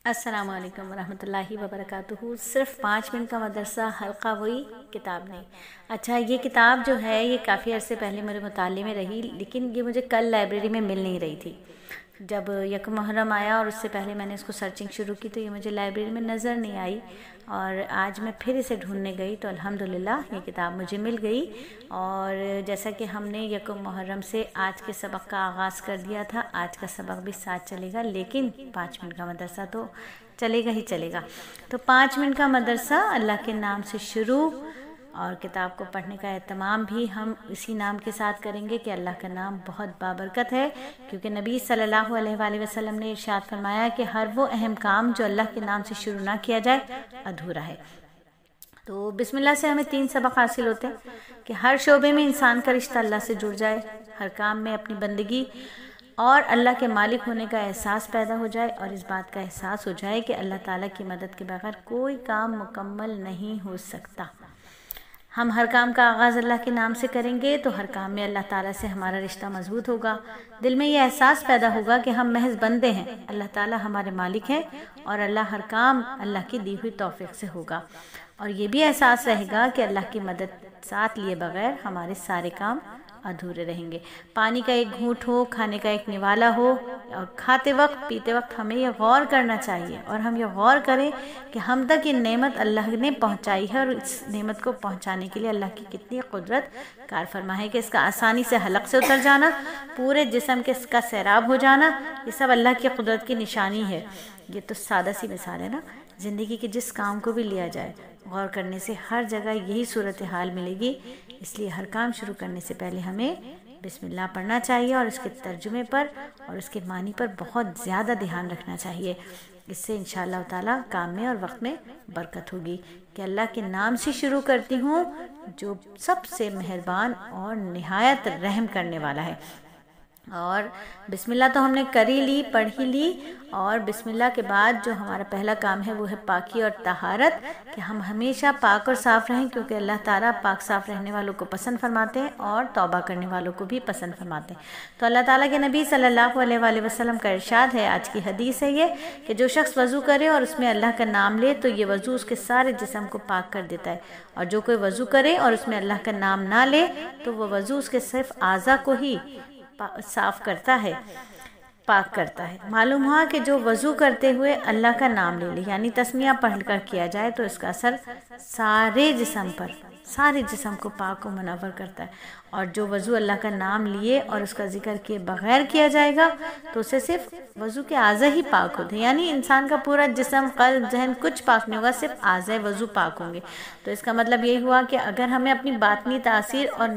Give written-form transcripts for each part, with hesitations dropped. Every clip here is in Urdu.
السلام علیکم ورحمۃ اللہ وبرکاتہ۔ صرف 5 منٹ کا مدرسہ حلقہ وہی کتاب نہیں۔ اچھا، یہ کتاب جو ہے یہ کافی عرصے پہلے میرے مطالعے میں رہی، لیکن یہ مجھے کل لائبریری میں مل نہیں رہی تھی۔ جب یکم محرم آیا اور اس سے پہلے میں نے اس کو سرچنگ شروع کی تو یہ مجھے لائبریری میں نظر نہیں آئی، اور آج میں پھر اسے ڈھونڈنے گئی تو الحمدللہ یہ کتاب مجھے مل گئی۔ اور جیسا کہ ہم نے یکم محرم سے آج کے سبق کا آغاز کر دیا تھا، آج کا سبق بھی ساتھ چلے گا، لیکن 5 منٹ کا مدرسہ تو چلے گا ہی چلے گا۔ تو 5 منٹ کا مدرسہ اللہ کے نام سے شروع، اور کتاب کو پڑھنے کا اہتمام بھی ہم اسی نام کے ساتھ کریں گے کہ اللہ کا نام بہت بابرکت ہے، کیونکہ نبی صلی اللہ علیہ وآلہ وسلم نے ارشاد فرمایا کہ ہر وہ اہم کام جو اللہ کے نام سے شروع نہ کیا جائے ادھورا ہے۔ تو بسم اللہ سے ہمیں 3 سبق حاصل ہوتے ہیں کہ ہر شعبے میں انسان کا رشتہ اللہ سے جڑ جائے، ہر کام میں اپنی بندگی اور اللہ کے مالک ہونے کا احساس پیدا ہو جائے، اور اس بات کا احساس ہو جائے کہ اللہ تعالیٰ کی مدد کے بغیر کوئی کام مکمل نہیں ہو سکتا۔ ہم ہر کام کا آغاز اللہ کے نام سے کریں گے تو ہر کام میں اللہ تعالیٰ سے ہمارا رشتہ مضبوط ہوگا۔ دل میں یہ احساس پیدا ہوگا کہ ہم محض بندے ہیں، اللہ تعالیٰ ہمارے مالک ہیں، اور اللہ ہر کام اللہ کی دی ہوئی توفیق سے ہوگا۔ اور یہ بھی احساس رہے گا کہ اللہ کی مدد ساتھ لیے بغیر ہمارے سارے کام ادھورے رہیں گے۔ پانی کا ایک گھونٹ ہو، کھانے کا ایک نوالا ہو، اور کھاتے وقت پیتے وقت ہمیں یہ غور کرنا چاہیے، اور ہم یہ غور کریں کہ ہم تک یہ نعمت اللہ نے پہنچائی ہے، اور اس نعمت کو پہنچانے کے لیے اللہ کی کتنی قدرت کار فرما ہے کہ اس کا آسانی سے حلق سے اتر جانا، پورے جسم کے اس کا سیراب ہو جانا، یہ سب اللہ کی قدرت کی نشانی ہے۔ یہ تو سادہ سی مثال ہے نا، زندگی کے جس کام کو بھی لیا جائے غور کرنے سے ہر جگہ یہی صورتحال ملے گی۔ اس لیے ہر کام شروع کرنے سے پہلے ہمیں بسم اللہ پڑھنا چاہیے، اور اس کے ترجمے پر اور اس کے معنی پر بہت زیادہ دھیان رکھنا چاہیے۔ اس سے انشاءاللہ تعالیٰ کام میں اور وقت میں برکت ہوگی۔ کہ اللہ کے نام سے شروع کرتی ہوں جو سب سے مہربان اور نہایت رحم کرنے والا ہے۔ اور بسم اللہ تو ہم نے کر ہی لی، پڑھ ہی لی، اور بسم اللہ کے بعد جو ہمارا پہلا کام ہے وہ ہے پاکی اور طہارت، کہ ہم ہمیشہ پاک اور صاف رہیں، کیونکہ اللہ تعالیٰ پاک صاف رہنے والوں کو پسند فرماتے ہیں اور توبہ کرنے والوں کو بھی پسند فرماتے ہیں۔ تو اللہ تعالیٰ کے نبی صلی اللہ علیہ وآلہ وسلم کا ارشاد ہے، آج کی حدیث ہے یہ، کہ جو شخص وضو کرے اور اس میں اللہ کا نام لے تو یہ وضو اس کے سارے جسم کو پاک کر دیتا ہے، اور جو کوئی وضو کرے اور اس میں اللہ کا نام نہ لے تو وہ وضو اس کے صرف اعضاء کو ہی صاف کرتا ہے، پاک کرتا ہے۔ معلوم ہوا کہ جو وضو کرتے ہوئے اللہ کا نام لے لے، یعنی تسمیہ پڑھ کر کیا جائے، تو اس کا اثر سارے جسم پر، سارے جسم کو پاک و منور کرتا ہے۔ اور جو وضو اللہ کا نام لیے اور اس کا ذکر کیے بغیر کیا جائے گا تو اسے صرف وضو کے اعضاء ہی پاک ہوتے ہیں، یعنی انسان کا پورا جسم، قلب، ذہن کچھ پاک نہیں ہوگا، صرف اعضاء وضو پاک ہوں گے۔ تو اس کا مطلب یہی ہوا کہ اگر ہمیں اپنی باطنی تاثیر اور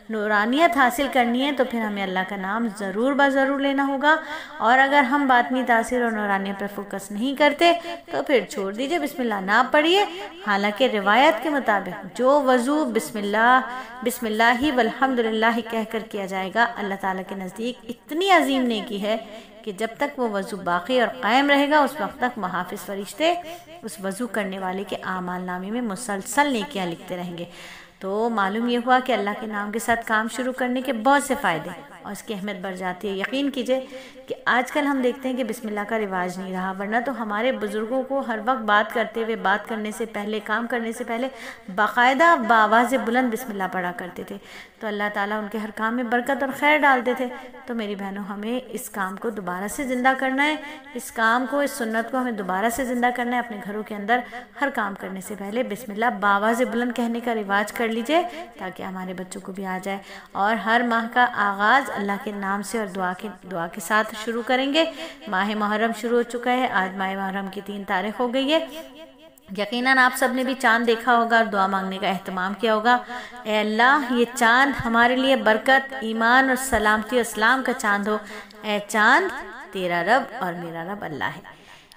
نورانیت حاصل کرنی ہے تو پھر ہمیں اللہ کا نام ضرور ضرور لینا ہوگا، اور اگر ہم باطنی تاثیر اور نورانیت پر فوکس نہیں کرتے تو پھر چھوڑ دیجئے، بسم اللہ نہ پڑھیے۔ حالانکہ روایت کے مطابق جو وضو بسم اللہ والحمدللہ کہہ کر کیا جائے گا، اللہ تعالیٰ کے نزدیک اتنی عظیم نیکی ہے کہ جب تک وہ وضو باقی اور قائم رہے گا اس وقت تک محافظ فرشتے اس وضو کرنے والے کے اعمال نامے میں مسلسل نیکیاں لکھتے رہیں گے۔ تو معلوم یہ ہوا کہ اللہ کے نام کے ساتھ کام شروع کرنے کے بہت سے فائدے اور اس کی اہمیت بڑھ جاتی ہے۔ یقین کیجئے کہ آج کل ہم دیکھتے ہیں کہ بسم اللہ کا رواج نہیں رہا، ورنہ تو ہمارے بزرگوں کو ہر وقت بات کرتے ہوئے، بات کرنے سے پہلے، کام کرنے سے پہلے باقاعدہ بآواز بلند بسم اللہ پڑھا کرتے تھے، تو اللہ تعالیٰ ان کے ہر کام میں برکت اور خیر ڈالتے تھے۔ تو میری بہنوں، ہمیں اس کام کو دوبارہ سے زندہ کرنا ہے، اس کام کو، اس سنت کو ہمیں دوبارہ سے زندہ کرنا ہے۔ اپنے گھروں کے اندر ہر کام کرنے سے پہلے بسم اللہ بآواز بلند کہنے کا رواج کر لیجئے تاکہ ہمارے بچوں کو بھی آ جائے۔ اور ہر ماہ کا آغاز اللہ کے نام سے اور دعا کے ساتھ شروع کریں گے۔ ماہ محرم شروع ہو چکا ہے، آج ماہ محرم کی 3 تاریخ ہو گئی ہے۔ یقیناً آپ سب نے بھی چاند دیکھا ہوگا اور دعا مانگنے کا اہتمام کیا ہوگا، اے اللہ یہ چاند ہمارے لیے برکت، ایمان اور سلامتی اور اسلام کا چاند ہو۔ اے چاند، تیرا رب اور میرا رب اللہ ہے۔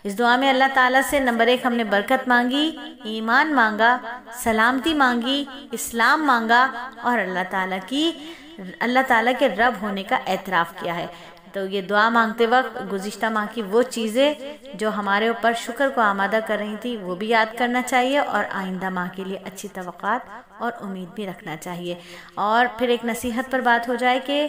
اس دعا میں اللہ تعالیٰ سے نمبر 1 ہم نے برکت مانگی، ایمان مانگا، سلامتی مانگی، اسلام مانگا، اور اللہ تعالیٰ کے رب ہونے کا اعتراف کیا ہے۔ تو یہ دعا مانگتے وقت گزشتہ ماہ کی وہ چیزیں جو ہمارے اوپر شکر کو آمادہ کر رہی تھی وہ بھی یاد کرنا چاہیے، اور آئندہ ماہ کے لیے اچھی توقعات اور امید بھی رکھنا چاہیے۔ اور پھر ایک نصیحت پر بات ہو جائے کہ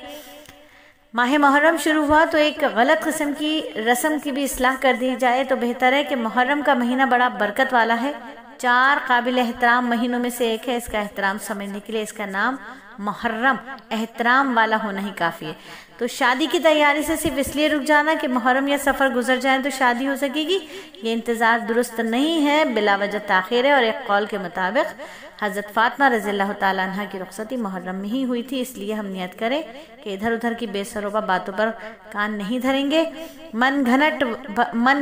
ماہ محرم شروع ہوا تو ایک غلط قسم کی رسم کی بھی اصلاح کر دی جائے تو بہتر ہے کہ محرم کا مہینہ بڑا برکت والا ہے، 4 قابل احترام مہینوں میں سے ایک ہے۔ اس کا احترام سمجھنے کے لیے اس کا نام محرم احترام والا ہونا ہی کافی ہے۔ تو شادی کی تیاری سے صرف اس لیے رک جانا کہ محرم یا سفر گزر جائیں تو شادی ہو سکے گی، یہ انتظار درست نہیں ہے، بلا وجہ تاخیر ہے۔ اور ایک قول کے مطابق حضرت فاطمہ رضی اللہ تعالیٰ عنہ کی رخصتی محرم میں ہی ہوئی تھی، اس لیے ہم نیت کریں کہ ادھر ادھر کی بے سروبہ باتوں پر کان نہیں دھریں گے، من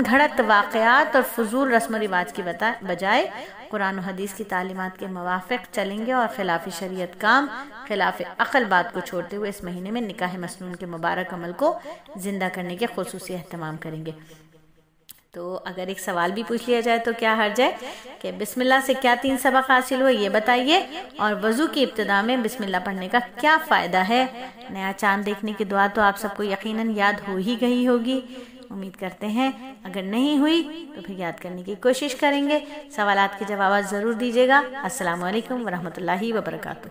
گھڑت واقعات اور فضول رسم و رواج کی بجائے قرآن و حدیث کی تعلیمات کے موافق چلیں گے، اور خلاف شریعت کام، خلاف عقل بات کو چھوڑتے ہوئے اس مہینے میں نکاح مسنون کے مبارک عمل کو زندہ کرنے کے خصوصی اہتمام کریں گے۔ تو اگر ایک سوال بھی پوچھ لیا جائے تو کیا حرج ہے کہ بسم اللہ سے کیا 3 سبق حاصل ہوئے یہ بتائیے، اور وضو کی ابتدا میں بسم اللہ پڑھنے کا کیا فائدہ ہے؟ نیا چاند دیکھنے کی دعا تو آپ سب کو یقیناً یاد ہو ہی گئی ہوگی، امید کرتے ہیں اگر نہیں ہوئی تو پھر یاد کرنے کی کوشش کریں گے۔ سوالات کے جوابات ضرور دیجیے گا۔ السلام علیکم ورحمۃ اللہ وبرکاتہ۔